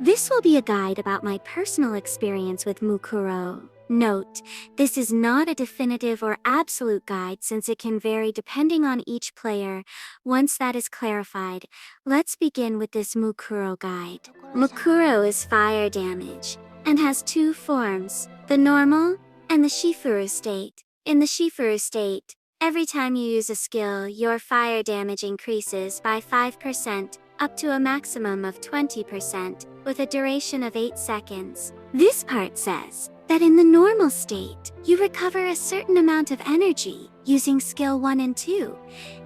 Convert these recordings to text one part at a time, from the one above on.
This will be a guide about my personal experience with Mukuro. Note, this is not a definitive or absolute guide since it can vary depending on each player. Once that is clarified, let's begin with this Mukuro guide. Mukuro is fire damage and has two forms, the normal and the Shifuru state. In the Shifuru state, every time you use a skill, your fire damage increases by 5%, up to a maximum of 20%, with a duration of 8 seconds. This part says that in the normal state, you recover a certain amount of energy using skill 1 and 2,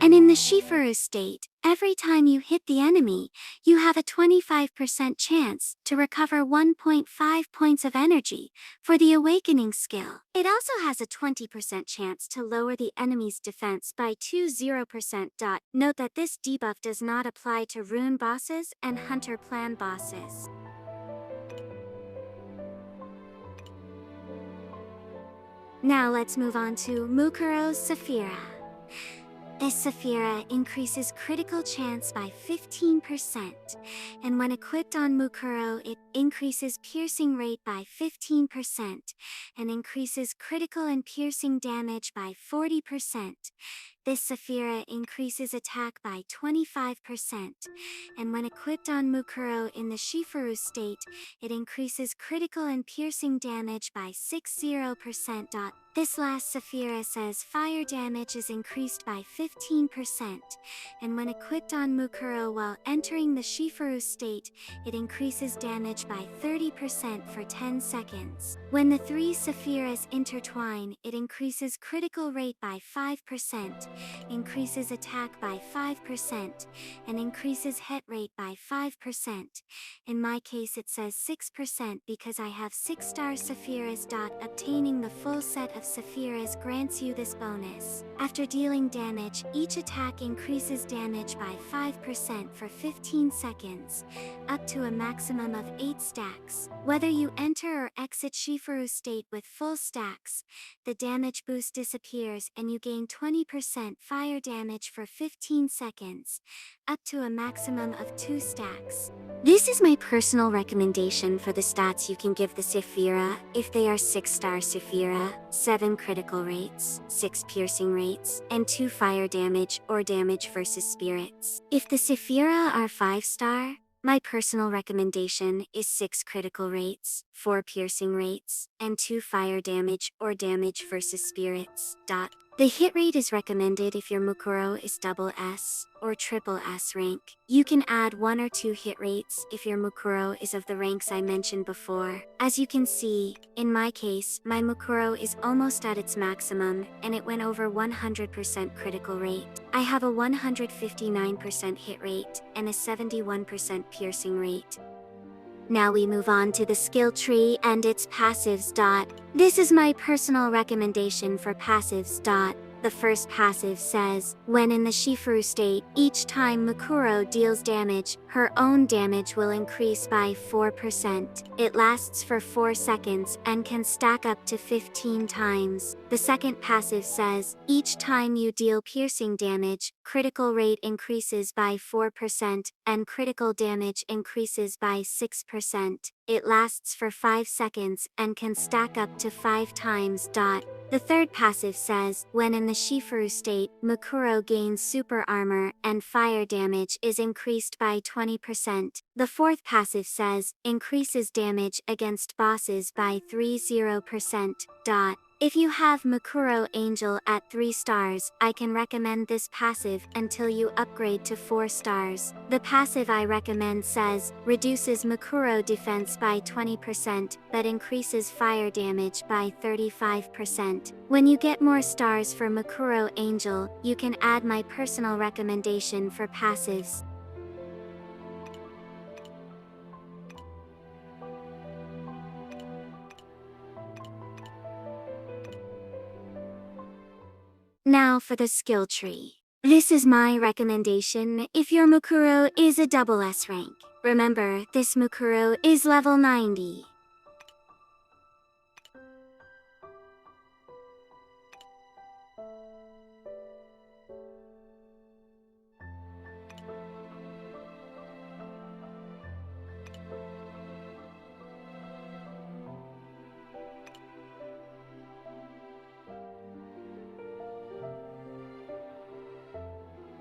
and in the Shifuru state, every time you hit the enemy, you have a 25% chance to recover 1.5 points of energy for the awakening skill. It also has a 20% chance to lower the enemy's defense by 20%. Note that this debuff does not apply to rune bosses and hunter plan bosses. Now let's move on to Mukuro's Sephira. This Sephira increases critical chance by 15%, and when equipped on Mukuro, it increases piercing rate by 15% and increases critical and piercing damage by 40%. This Sephira increases attack by 25%, and when equipped on Mukuro in the Shifuru state, it increases critical and piercing damage by 60%. This last Sephira says fire damage is increased by 15%, and when equipped on Mukuro while entering the Shifuru state, it increases damage by 30% for 10 seconds. When the three Sephiras intertwine, it increases critical rate by 5%, increases attack by 5%, and increases hit rate by 5%. In my case it says 6% because I have 6-star Sephiras. Obtaining the full set of Sephiras grants you this bonus. After dealing damage, each attack increases damage by 5% for 15 seconds, up to a maximum of 8 stacks. Whether you enter or exit Shifuru state with full stacks, the damage boost disappears and you gain 20% fire damage for 15 seconds, up to a maximum of 2 stacks. This is my personal recommendation for the stats you can give the Sephira if they are 6-star Sephira, 7 critical rates, 6 piercing rates, and 2 fire damage or damage versus spirits. If the Sephira are 5-star, my personal recommendation is 6 critical rates, 4 piercing rates, and 2 fire damage or damage versus spirits. The hit rate is recommended if your Mukuro is double S or triple S rank. You can add 1 or 2 hit rates if your Mukuro is of the ranks I mentioned before. As you can see, in my case, my Mukuro is almost at its maximum and it went over 100% critical rate. I have a 159% hit rate and a 71% piercing rate. Now we move on to the skill tree and its passives. This is my personal recommendation for passives. The first passive says, when in the Shifuru state, each time Mukuro deals damage, her own damage will increase by 4%. It lasts for 4 seconds and can stack up to 15 times. The second passive says, each time you deal piercing damage, critical rate increases by 4% and critical damage increases by 6%. It lasts for 5 seconds and can stack up to 5 times. The third passive says, when in the Shifuru state, Mukuro gains super armor and fire damage is increased by 20%. The fourth passive says, increases damage against bosses by 30%. If you have Mukuro Angel at 3 stars, I can recommend this passive until you upgrade to 4 stars. The passive I recommend says, reduces Mukuro defense by 20%, but increases fire damage by 35%. When you get more stars for Mukuro Angel, you can add my personal recommendation for passives. Now for the skill tree. This is my recommendation if your Mukuro is a double S rank. Remember, this Mukuro is level 90.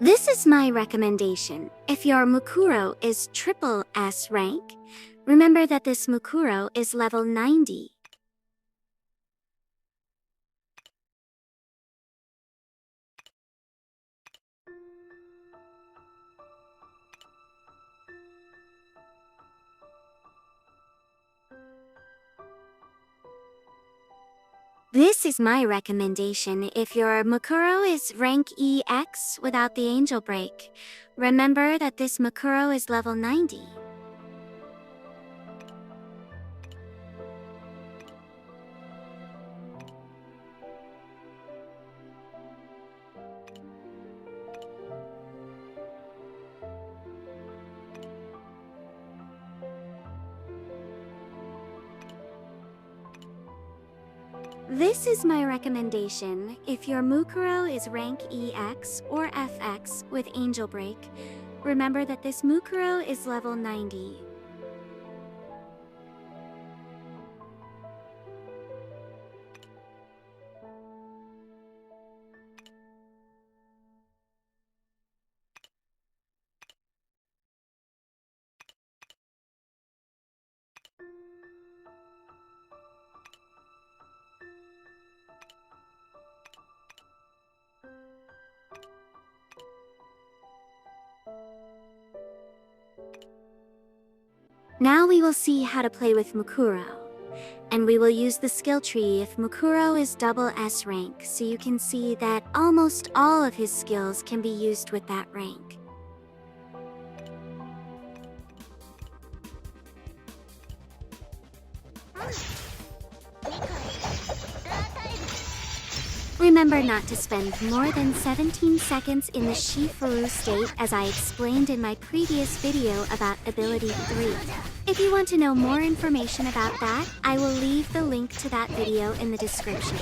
This is my recommendation. If your Mukuro is triple S rank, remember that this Mukuro is level 90. This is my recommendation if your Mukuro is rank EX without the angel break. Remember that this Mukuro is level 90. This is my recommendation if your Mukuro is rank EX or FX with Angel Break. Remember that this Mukuro is level 90. Now we will see how to play with Mukuro. And we will use the skill tree if Mukuro is double S rank, so you can see that almost all of his skills can be used with that rank. Remember not to spend more than 17 seconds in the Sephiras state as I explained in my previous video about Ability 3. If you want to know more information about that, I will leave the link to that video in the description.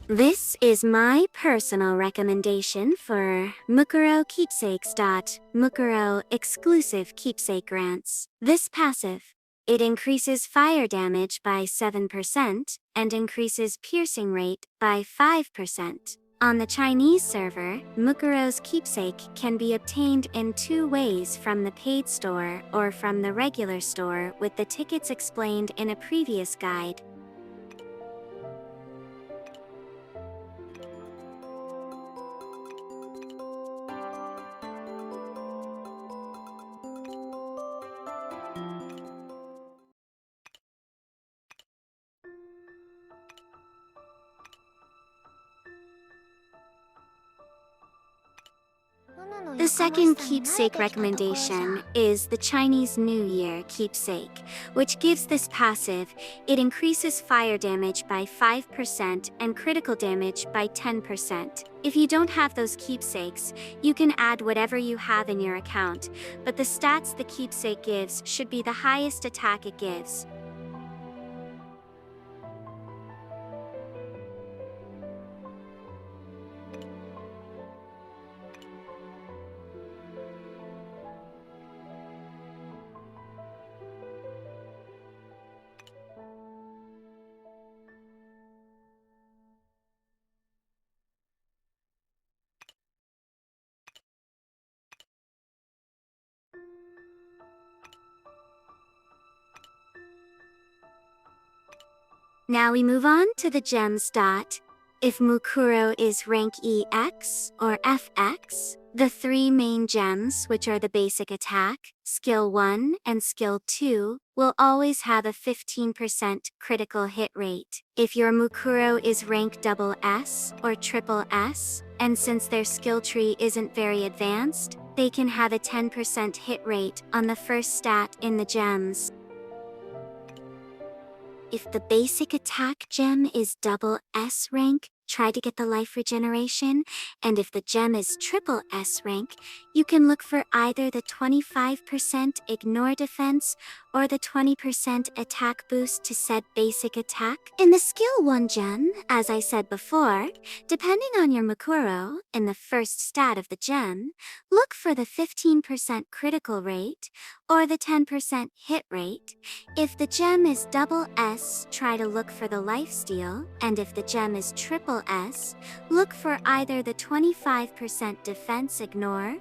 This is my personal recommendation for Mukuro keepsakes. Mukuro exclusive keepsake grants. This passive, it increases fire damage by 7% and increases piercing rate by 5%. On the Chinese server, Mukuro's keepsake can be obtained in 2 ways, from the paid store or from the regular store, with the tickets explained in a previous guide. The second keepsake recommendation is the Chinese New Year keepsake, which gives this passive. It increases fire damage by 5% and critical damage by 10%. If you don't have those keepsakes, you can add whatever you have in your account, but the stats the keepsake gives should be the highest attack it gives. Now we move on to the gem stat. If Mukuro is rank EX or FX, the three main gems, which are the basic attack, skill 1, and skill 2, will always have a 15% critical hit rate. If your Mukuro is rank SS or triple S, and since their skill tree isn't very advanced, they can have a 10% hit rate on the first stat in the gems. If the basic attack gem is double S rank, try to get the life regeneration, and if the gem is triple S rank, you can look for either the 25% ignore defense or the 20% attack boost to said basic attack. In the skill 1 gem, as I said before, depending on your Mukuro, in the first stat of the gem, look for the 15% critical rate or the 10% hit rate. If the gem is double S, try to look for the lifesteal, and if the gem is triple S, look for either the 25% defense ignore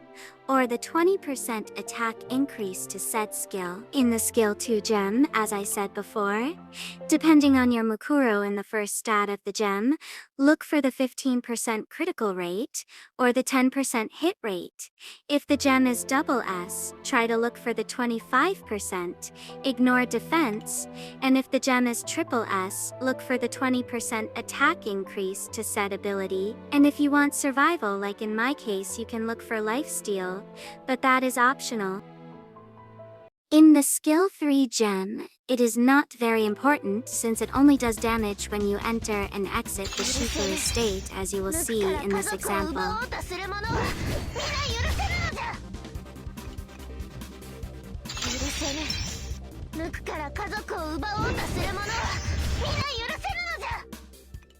or the 20% attack increase to said skill. In the skill 2 gem, as I said before, depending on your Mukuro in the first stat of the gem, look for the 15% critical rate or the 10% hit rate. If the gem is double S, try to look for the 25% ignore defense, and if the gem is triple S, look for the 20% attack increase to said ability. And if you want survival, like in my case, you can look for lifesteal, but that is optional. In the skill 3 gem, it is not very important since it only does damage when you enter and exit the Sephiras state, as you will see in this example.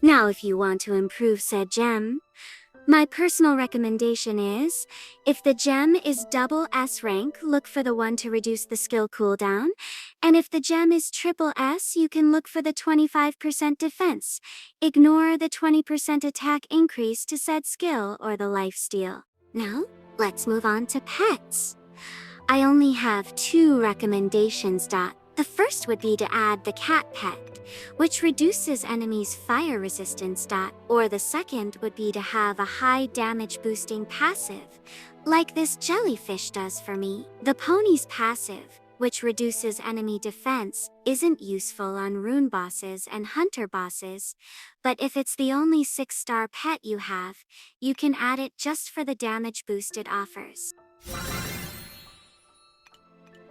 Now, if you want to improve said gem, my personal recommendation is, if the gem is double S rank, look for the one to reduce the skill cooldown, and if the gem is triple S, you can look for the 25% defense. Ignore the 20% attack increase to said skill or the lifesteal. Now, let's move on to pets. I only have 2 recommendations. The first would be to add the cat pet, which reduces enemies' fire resistance. Or the second would be to have a high damage boosting passive, like this jellyfish does for me. The pony's passive, which reduces enemy defense, isn't useful on rune bosses and hunter bosses, but if it's the only 6-star pet you have, you can add it just for the damage boost it offers.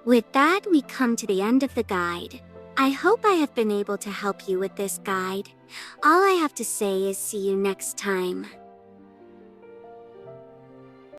With that, we come to the end of the guide. I hope I have been able to help you with this guide. All I have to say is see you next time.